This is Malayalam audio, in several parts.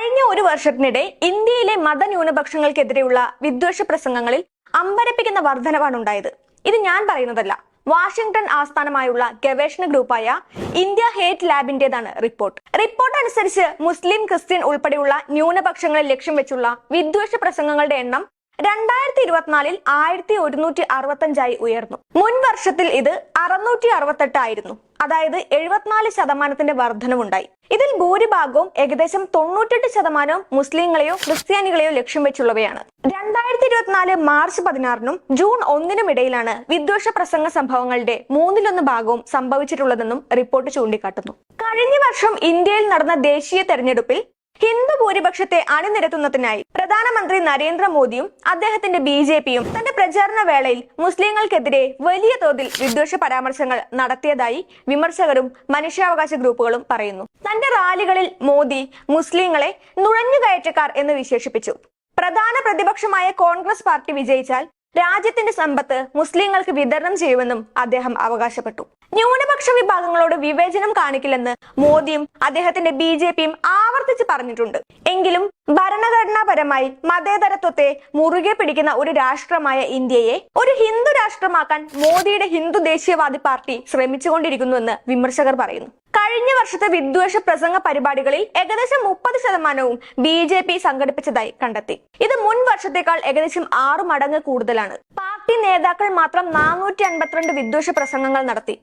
കഴിഞ്ഞ ഒരു വർഷത്തിനിടെ ഇന്ത്യയിലെ മതന്യൂനപക്ഷങ്ങൾക്കെതിരെയുള്ള വിദ്വേഷ പ്രസംഗങ്ങളിൽ അമ്പരപ്പിക്കുന്ന വർധനവാണ് ഉണ്ടായത്. ഇത് ഞാൻ പറയുന്നതല്ല, വാഷിംഗ്ടൺ ആസ്ഥാനമായുള്ള ഗവേഷണ ഗ്രൂപ്പായ ഇന്ത്യ ഹേറ്റ് ലാബിന്റേതാണ് റിപ്പോർട്ട്. റിപ്പോർട്ട് അനുസരിച്ച് മുസ്ലിം, ക്രിസ്ത്യൻ ഉൾപ്പെടെയുള്ള ന്യൂനപക്ഷങ്ങളെ ലക്ഷ്യം വെച്ചുള്ള വിദ്വേഷ പ്രസംഗങ്ങളുടെ എണ്ണം 2024 1165 ഉയർന്നു. മുൻ വർഷത്തിൽ ഇത് 668 ആയിരുന്നു. അതായത് 74% വർധനവുണ്ടായി. ഇതിൽ ഭൂരിഭാഗവും ഏകദേശം 98% മുസ്ലിങ്ങളെയോ ക്രിസ്ത്യാനികളെയോ ലക്ഷ്യം വെച്ചുള്ളവയാണ്. 2024 മാർച്ച് 16 ജൂൺ 1 ഇടയിലാണ് വിദ്വേഷ പ്രസംഗ സംഭവങ്ങളുടെ 1/3 ഭാഗവും സംഭവിച്ചിട്ടുള്ളതെന്നും റിപ്പോർട്ട് ചൂണ്ടിക്കാട്ടുന്നു. കഴിഞ്ഞ വർഷം ഇന്ത്യയിൽ നടന്ന ദേശീയ തെരഞ്ഞെടുപ്പിൽ ഹിന്ദു ഭൂരിപക്ഷത്തെ അണിനിരത്തുന്നതിനായി പ്രധാനമന്ത്രി നരേന്ദ്രമോദിയും അദ്ദേഹത്തിന്റെ BJPയും തന്റെ പ്രചാരണ വേളയിൽ മുസ്ലിങ്ങൾക്കെതിരെ വലിയ തോതിൽ വിദ്വേഷ പരാമർശങ്ങൾ നടത്തിയതായി വിമർശകരും മനുഷ്യാവകാശ ഗ്രൂപ്പുകളും പറയുന്നു. തന്റെ റാലികളിൽ മോദി മുസ്ലിങ്ങളെ നുഴഞ്ഞുകയറ്റക്കാർ എന്ന് വിശേഷിപ്പിച്ചു. പ്രധാന പ്രതിപക്ഷമായ കോൺഗ്രസ് പാർട്ടി വിജയിച്ചാൽ രാജ്യത്തിന്റെ സമ്പത്ത് മുസ്ലിങ്ങൾക്ക് വിതരണം ചെയ്യുമെന്നും അദ്ദേഹം അവകാശപ്പെട്ടു. ന്യൂനപക്ഷ വിഭാഗങ്ങളോട് വിവേചനം കാണിക്കില്ലെന്ന് മോദിയും അദ്ദേഹത്തിന്റെ BJPയും ആവർത്തിച്ച് പറഞ്ഞിട്ടുണ്ട്. എങ്കിലും ഭരണഘടനാപരമായി മതേതരത്വത്തെ മുറുകെ പിടിക്കുന്ന ഒരു രാഷ്ട്രമായ ഇന്ത്യയെ ഒരു ഹിന്ദു രാഷ്ട്രമാക്കാൻ മോദിയുടെ ഹിന്ദു ദേശീയവാദി പാർട്ടി ശ്രമിച്ചുകൊണ്ടിരിക്കുന്നുവെന്ന് വിമർശകർ പറയുന്നു. കഴിഞ്ഞ വർഷത്തെ വിദ്വേഷ പ്രസംഗ പരിപാടികളിൽ ഏകദേശം 30% BJP സംഘടിപ്പിച്ചതായി കണ്ടെത്തി. ഇത് മുൻ വർഷത്തേക്കാൾ ഏകദേശം 6 മടങ്ങ് കൂടുതലാണ്. പാർട്ടി നേതാക്കൾ മാത്രം 452 വിദ്വേഷ പ്രസംഗങ്ങൾ നടത്തി.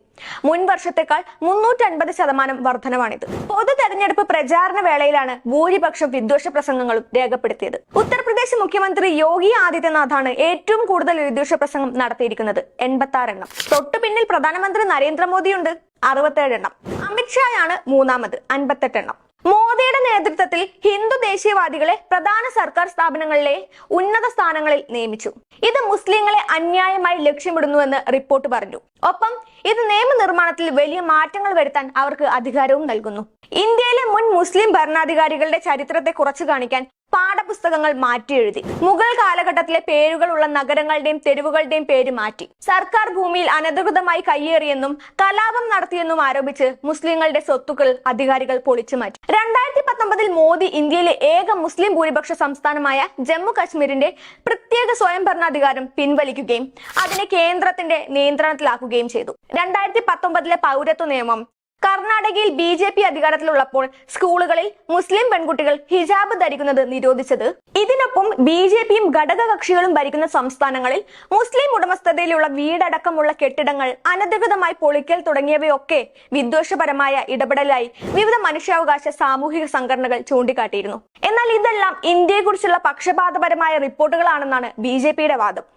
മുൻ വർഷത്തേക്കാൾ 350% വർധനവാണിത്. പൊതു തെരഞ്ഞെടുപ്പ് പ്രചാരണ വേളയിലാണ് ഭൂരിപക്ഷം വിദ്വേഷ പ്രസംഗങ്ങളും രേഖപ്പെടുത്തിയത്. ഉത്തർപ്രദേശ് മുഖ്യമന്ത്രി യോഗി ആദിത്യനാഥാണ് ഏറ്റവും കൂടുതൽ വിദ്വേഷ പ്രസംഗം നടത്തിയിരിക്കുന്നത്, 86 എണ്ണം. തൊട്ടു പിന്നിൽ പ്രധാനമന്ത്രി നരേന്ദ്രമോദിയുണ്ട്, 67 എണ്ണം. അമിത്ഷായാണ് മൂന്നാമത്, 58 എണ്ണം. മോദിയുടെ നേതൃത്വത്തിൽ ഹിന്ദു ദേശീയവാദികളെ പ്രധാന സർക്കാർ സ്ഥാപനങ്ങളിലെ ഉന്നത സ്ഥാനങ്ങളിൽ നിയമിച്ചു. ഇത് മുസ്ലിങ്ങളെ അന്യായമായി ലക്ഷ്യമിടുന്നുവെന്ന് റിപ്പോർട്ട് പറഞ്ഞു. ഒപ്പം ഇത് നിയമനിർമ്മാണത്തിൽ വലിയ മാറ്റങ്ങൾ വരുത്താൻ അവർക്ക് അധികാരവും നൽകുന്നു. ഇന്ത്യയിലെ മുൻ മുസ്ലിം ഭരണാധികാരികളുടെ ചരിത്രത്തെ കുറച്ചു കാണിക്കാൻ പാഠപുസ്തകങ്ങൾ മാറ്റിയെഴുതി. മുഗൾ കാലഘട്ടത്തിലെ പേരുകളുള്ള നഗരങ്ങളുടെയും തെരുവുകളുടെയും പേര് മാറ്റി. സർക്കാർ ഭൂമിയിൽ അനധികൃതമായി കയ്യേറിയെന്നും കലാപം നടത്തിയെന്നും ആരോപിച്ച് മുസ്ലിങ്ങളുടെ സ്വത്തുക്കൾ അധികാരികൾ പൊളിച്ചു മാറ്റി. 2019 മോദി ഇന്ത്യയിലെ ഏക മുസ്ലിം ഭൂരിപക്ഷ സംസ്ഥാനമായ ജമ്മു കശ്മീരിന്റെ പ്രത്യേക സ്വയംഭരണാധികാരം പിൻവലിക്കുകയും അതിനെ കേന്ദ്രത്തിന്റെ നിയന്ത്രണത്തിലാക്കുകയും ചെയ്തു. 2019 പൗരത്വ നിയമം കർണാടകയിൽ BJP അധികാരത്തിലുള്ളപ്പോൾ സ്കൂളുകളിൽ മുസ്ലിം പെൺകുട്ടികൾ ഹിജാബ് ധരിക്കുന്നത് നിരോധിച്ചത്. ഇതിനൊപ്പം BJPയും ഘടകകക്ഷികളും ഭരിക്കുന്ന സംസ്ഥാനങ്ങളിൽ മുസ്ലിം ഉടമസ്ഥതയിലുള്ള വീടടക്കമുള്ള കെട്ടിടങ്ങൾ അനധികൃതമായി പൊളിക്കൽ തുടങ്ങിയവയൊക്കെ വിദ്വേഷപരമായ ഇടപെടലായി വിവിധ മനുഷ്യാവകാശ സാമൂഹിക സംഘടനകൾ ചൂണ്ടിക്കാട്ടിയിരുന്നു. എന്നാൽ ഇതെല്ലാം ഇന്ത്യയെക്കുറിച്ചുള്ള പക്ഷപാതപരമായ റിപ്പോർട്ടുകളാണെന്നാണ് BJPയുടെ വാദം.